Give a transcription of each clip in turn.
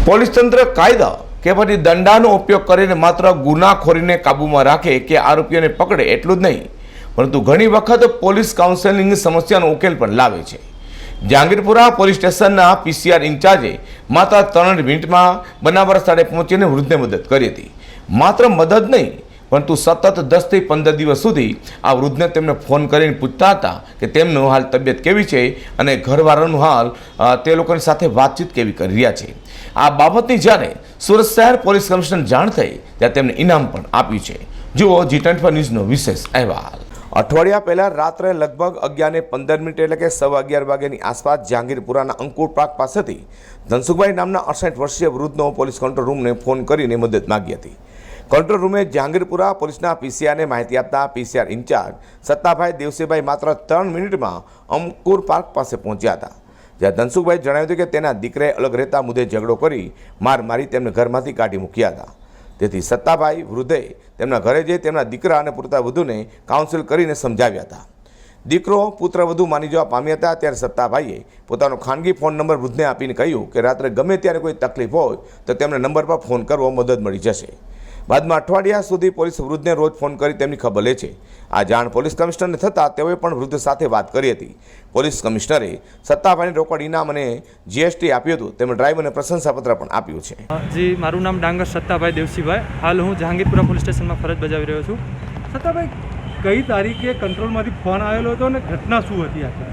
Police તંત્ર કાયદા કે પછી દંડાનો ઉપયોગ કરીને માત્ર ગુનાખોરીને કાબૂમાં રાખે કે આરોપીઓને પકડે એટલું જ નહીં, પરંતુ ઘણી વખત પોલીસ કાઉન્સેલિંગ સમસ્યાનો ઉકેલ પણ લાવે છે। જહાંગીરપુરા પોલીસ સ્ટેશનના પીસીઆર ઇન્ચાર્જે માત્ર 3 મિનિટમાં બનાવર સ્થળે પહોંચીને વૃદ્ધને મદદ કરી હતી। માત્ર મદદ નહીં, પરંતુ સતત 10 થી 15 દિવસ સુધી આ વૃદ્ધને તેમને ફોન કરીને પૂછતા હતા કે તેમનું હાલ તબિયત કેવી છે અને ઘરવાળાનું હાલ તે લોકોની સાથે વાતચીત કેવી કરી રહ્યા છે। આ બાબતની જ્યારે સુરત શહેર પોલીસ કમિશનર જાણ થઈ ત્યારે તેમને ઇનામ પણ આપ્યું છે। જુઓ G24 ન્યૂઝનો વિશેષ અહેવાલ। અઠવાડિયા પહેલા રાત્રે લગભગ 11:15 એટલે કે 11:15 વાગ્યાની આસપાસ જહાંગીરપુરાના અંકુર પાર્ક પાસેથી ધનસુખભાઈ નામના 68 વર્ષીય વૃદ્ધનો પોલીસ કંટ્રોલ રૂમને ફોન કરીને મદદ માંગી હતી। કંટ્રોલ રૂમે જહાંગીરપુરા પોલીસના પીસીઆરને માહિતી આપતા પીસીઆર ઇન્ચાર્જ સત્તાભાઈ દેવસીભાઈ માત્ર 3 મિનિટમાં અંકુર પાર્ક પાસે પહોંચ્યા હતા, જ્યાં ધનસુખભાઈ જણાવ્યું હતું કે તેના દીકરાએ અલગ રહેતા મુદ્દે ઝઘડો કરી માર મારી તેમને ઘરમાંથી કાઢી મૂક્યા હતા। તેથી સત્તાભાઈ વૃદ્ધે તેમના ઘરે જઈ તેમના દીકરા અને પુત્રવધૂને વધુને કાઉન્સિલ કરીને સમજાવ્યા હતા। દીકરો પુત્રવધુ માની જવા પામ્યા હતા। ત્યારે સત્તાભાઈએ પોતાનો ખાનગી ફોન નંબર વૃદ્ધને આપીને કહ્યું કે રાત્રે ગમે ત્યારે કોઈ તકલીફ હોય તો તેમને નંબર પર ફોન કરવો, મદદ મળી જશે। બાદમાં અઠવાડિયા સુધી પોલીસ વૃદ્ધને રોજ ફોન કરી તેમની ખબર લે છે। આ જાણ પોલીસ કમિશનરને થતાં તેઓએ પણ વૃદ્ધ સાથે વાત કરી હતી। પોલીસ કમિશનરે સત્તાભાઈને રોકડ ઇનામ અને જીએસટી આપ્યું હતું, તેમજ ડ્રાઈવરને પ્રશંસાપત્ર પણ આપ્યું છે। જી, મારું નામ ડાંગર સત્તાભાઈ દેવસીભાઈ। હાલ હું જહાંગીરપુરા પોલીસ સ્ટેશનમાં ફરજ બજાવી રહ્યો છું। સત્તાભાઈ, કઈ તારીખે કંટ્રોલમાંથી ફોન આવેલો હતો અને ઘટના શું હતી આખી?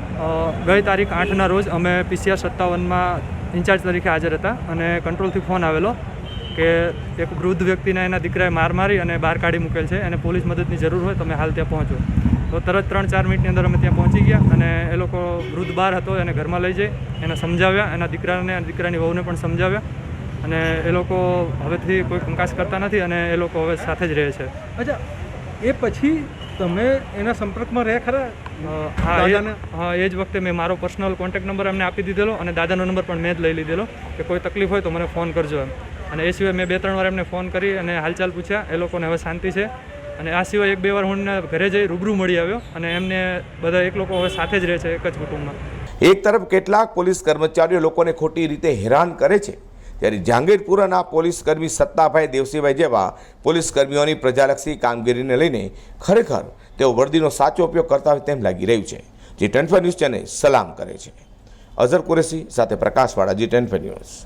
ગઈ તારીખ 8ના રોજ અમે પીસીઆર 57માં ઇન્ચાર્જ તરીકે હાજર હતા અને કંટ્રોલથી ફોન આવેલો કે એક વૃદ્ધ વ્યક્તિને એના દીકરાએ માર મારી અને બહાર કાઢી મૂકેલ છે, એને પોલીસ મદદની જરૂર હોય, તમે હાલ ત્યાં પહોંચો। તો તરત 3-4 મિનિટની અંદર અમે ત્યાં પહોંચી ગયા અને એ લોકો વૃદ્ધ બહાર હતો એને ઘરમાં લઈ જઈ એને સમજાવ્યા, એના દીકરાને અને દીકરાની વહુને પણ સમજાવ્યા અને એ લોકો હવેથી કોઈ કંકાસ કરતા નથી અને એ લોકો હવે સાથે જ રહે છે। અચ્છા, એ પછી તમે એના સંપર્કમાં રહ્યા ખરા? હા, એ જ વખતે મેં મારો પર્સનલ કોન્ટેક્ટ નંબર એમને આપી દીધેલો અને દાદાનો નંબર પણ મેં જ લઈ લીધેલો કે કોઈ તકલીફ હોય તો મને ફોન કરજો એમ। અને એ સિવાય મેં 2-3 વાર એમને ફોન કરી અને હાલચાલ પૂછ્યા, એ લોકોને હવે શાંતિ છે। અને આ સિવાય 1-2 વાર હું ઘરે જઈ રૂબરૂ મળી આવ્યો અને એમને બધા એક લોકો હવે સાથે જ રહે છે, એક જ કુટુંબમાં। એક તરફ કેટલાક પોલીસ કર્મચારીઓ લોકોને ખોટી રીતે હેરાન કરે છે, ત્યારે જહાંગીરપુરાના પોલીસ કર્મી સત્તાભાઈ દેવસીભાઈ જેવા પોલીસ કર્મીઓની પ્રજાલક્ષી કામગીરીને લઈને ખરેખર તેઓ વર્દીનો સાચો ઉપયોગ કરતા હોય તેમ લાગી રહ્યું છે। G24 ન્યૂઝ ચેનલ સલામ કરે છે। અઝર કુરેશી સાથે પ્રકાશવાળા, G24 ન્યૂઝ।